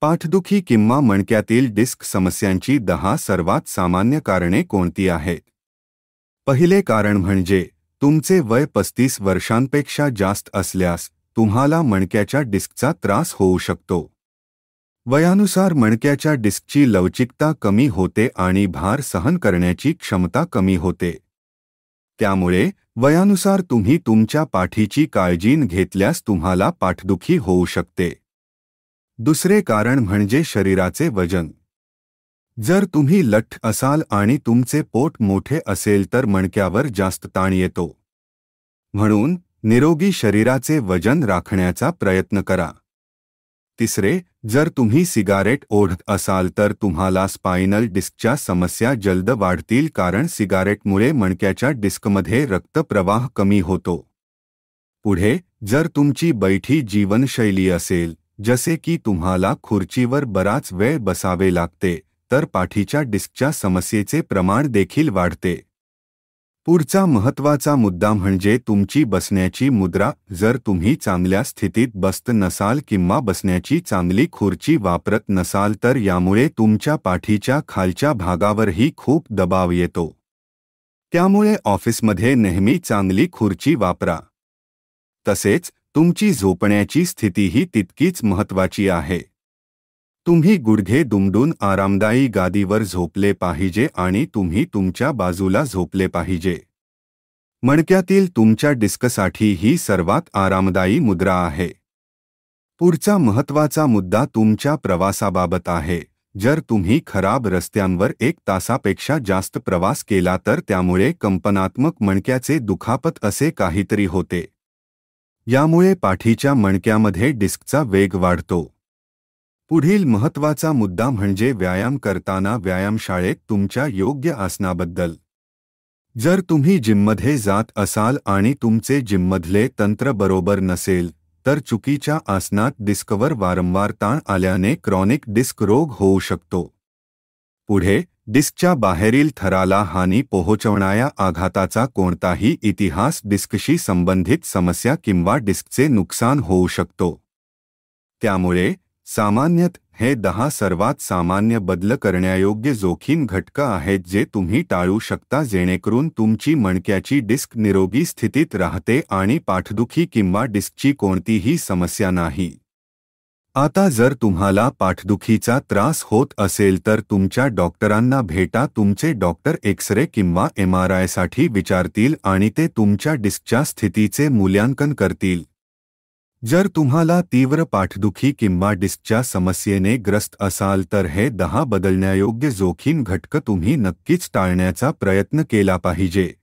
पाठदुखी किंवा मणक्यातील डिस्क समस्यांची 10 सर्वात सामान्य कारणे कोणती आहेत? पहिले कारण म्हणजे तुमचे वय 35 वर्षांपेक्षा जास्त असल्यास तुम्हाला मणक्याच्या डिस्कचा त्रास होऊ शकतो. वयानुसार मणक्याच्या डिस्कची लवचिकता कमी होते आणि भार सहन करण्याची क्षमता कमी होते. त्यामुळे वयानुसार तुम्ही तुमच्या पाठीची काळजी घेतल्यास तुम्हाला पाठदुखी होऊ शकते. दुसरे कारण म्हणजे शरीराचे वजन. जर तुम्ही लठ्ठ असाल आणि तुमचे पोट मोठे असेल तर मणक्यावर जास्त ताण येतो. म्हणून निरोगी शरीराचे वजन राखण्याचा प्रयत्न करा. तिसरे, जर तुम्ही सिगारेट ओढत असाल तर तुम्हाला स्पाइनल डिस्कच्या समस्या जलद वाढतील कारण सिगारेटमुळे मणक्याच्या डिस्कमध्ये रक्तप्रवाह कमी होतो. पुढे, जर तुमची बैठी जीवनशैली असेल, जसे की तुम्हाला खुर्चीवर बराच वेळ बसावे लागते, तर पाठीच्या डिस्कच्या समस्येचे प्रमाण देखील वाढते. पुढचा महत्त्वाचा मुद्दा म्हणजे तुमची बसण्याची मुद्रा. जर तुम्ही चांगल्या स्थितीत बसत नसाल किंवा बसण्याची चांगली खुर्ची वापरत नसाल तर यामुळे तुमच्या पाठीच्या खालच्या भागावरही खूप दबाव येतो. त्यामुळे ऑफिसमध्ये नेहमी चांगली खुर्ची वापरा. तसेच तुमची झोपण्याची स्थितीही तितकीच महत्त्वाची आहे. तुम्ही गुडघे दुमडून आरामदायी गादीवर झोपले पाहिजे आणि तुम्ही तुमच्या बाजूला झोपले पाहिजे. मणक्यातील तुमच्या डिस्कसाठी ही सर्वात आरामदायी मुद्रा आहे. पुढचा महत्त्वाचा मुद्दा तुमच्या प्रवासाबाबत आहे. जर तुम्ही खराब रस्त्यांवर 1 तासापेक्षा जास्त प्रवास केला तर त्यामुळे कंपनात्मक मणक्याचे दुखापत असे काहीतरी होते. यामुळे पाठीच्या मणक्यामध्ये डिस्कचा वेग वाढतो. पुढील महत्त्वाचा मुद्दा म्हणजे व्यायाम करताना व्यायामशाळेत तुमच्या योग्य आसनाबद्दल. जर तुम्ही जिममध्ये जात असाल आणि तुमचे जिममधले तंत्र बरोबर नसेल तर चुकीच्या आसनात डिस्कवर वारंवार ताण आल्याने क्रॉनिक डिस्क रोग होऊ शकतो. पुढे, डिस्कच्या बाहेरील थराला हानी पोहोचवणाऱ्या आघाताचा कोणताही इतिहास डिस्कशी संबंधित समस्या किंवा डिस्कचे नुकसान होऊ शकतो. त्यामुळे सामान्यतः हे 10 सर्वात सामान्य बदल करण्यायोग्य जोखीम घटक आहेत जे तुम्ही टाळू शकता जेणेकरून तुमची मणक्याची डिस्क निरोगी स्थितीत राहते आणि पाठदुखी किंवा डिस्कची कोणतीही समस्या नाही. आता जर तुम्हाला पाठदुखीचा त्रास होत असेल तर तुमच्या डॉक्टरांना भेटा. तुमचे डॉक्टर एक्स-रे किंवा MRIसाठी विचारतील आणि ते तुमच्या डिस्कच्या स्थितीचे मूल्यांकन करतील. जर तुम्हाला तीव्र पाठदुखी किंवा डिस्कच्या समस्येने ग्रस्त असाल तर हे 10 बदलण्यायोग्य जोखीम घटक तुम्ही नक्कीच टाळण्याचा प्रयत्न केला पाहिजे.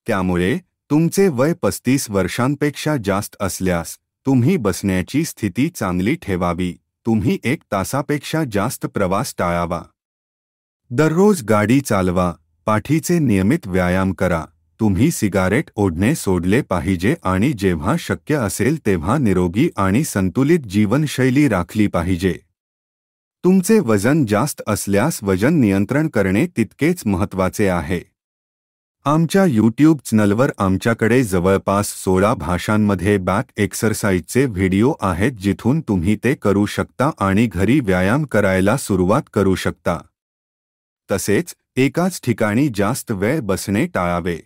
त्यामुळे तुमचे वय 35 वर्षांपेक्षा जास्त असल्यास तुम्ही बसण्याची स्थिती चांगली ठेवावी. तुम्ही 1 तासापेक्षा जास्त प्रवास टाळावा. दररोज गाडी चालवा. पाठीचे नियमित व्यायाम करा. तुम्ही सिगारेट ओढणे सोडले पाहिजे आणि जेव्हा शक्य असेल तेव्हा निरोगी आणि संतुलित जीवनशैली राखली पाहिजे. तुमचे वजन जास्त असल्यास वजन नियंत्रण करणे तितकेच महत्त्वाचे आहे. आमच्या YouTube चॅनलवर आमच्याकडे जवळपास 16 भाषांमध्ये बॅक एक्सरसाइजचे व्हिडिओ आहेत जिथून तुम्ही ते करू शकता आणि घरी व्यायाम करायला सुरुवात करू शकता. तसेच एकाच ठिकाणी जास्त वेळ बसणे टाळावे.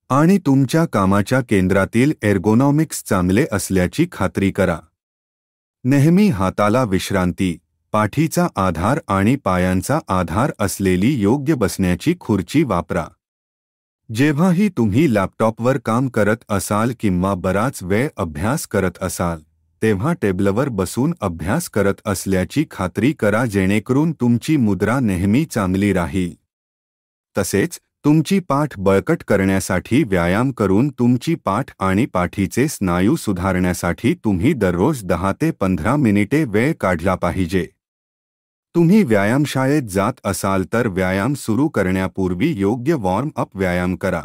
आणि तुमच्या कामाच्या केंद्रातील एर्गोनॉमिक्स चांगले असल्याची खात्री करा. नेहमी हाताला विश्रांती, पाठीचा आधार आणि पायांचा आधार असलेली योग्य बसण्याची खुर्ची वापरा. जेव्हाही तुम्ही लॅपटॉपवर काम करत असाल किंवा बराच वेळ अभ्यास करत असाल, तेव्हा टेबलवर बसून अभ्यास करत असल्याची खात्री करा जेणेकरून तुमची मुद्रा नेहमी चांगली राहील. तसेच तुमची पाठ बळकट करण्यासाठी व्यायाम करून तुमची पाठ आणि पाठीचे स्नायू सुधारण्यासाठी तुम्ही दररोज 10 ते 15 मिनिटे वेळ काढला पाहिजे. तुम्ही व्यायामशाळेत जात असाल तर व्यायाम सुरू करण्यापूर्वी योग्य वॉर्म अप व्यायाम करा.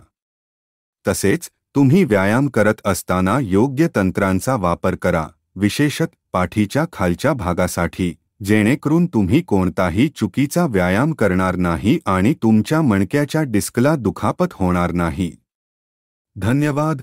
तसेच तुम्ही व्यायाम करत असताना योग्य तंत्रांचा वापर करा, विशेषतः पाठीच्या खालच्या भागासाठी, जेणेकरून तुम्ही कोणताही चुकीचा व्यायाम करणार नाही आणि तुमच्या मणक्याच्या डिस्कला दुखापत होणार नाही. धन्यवाद.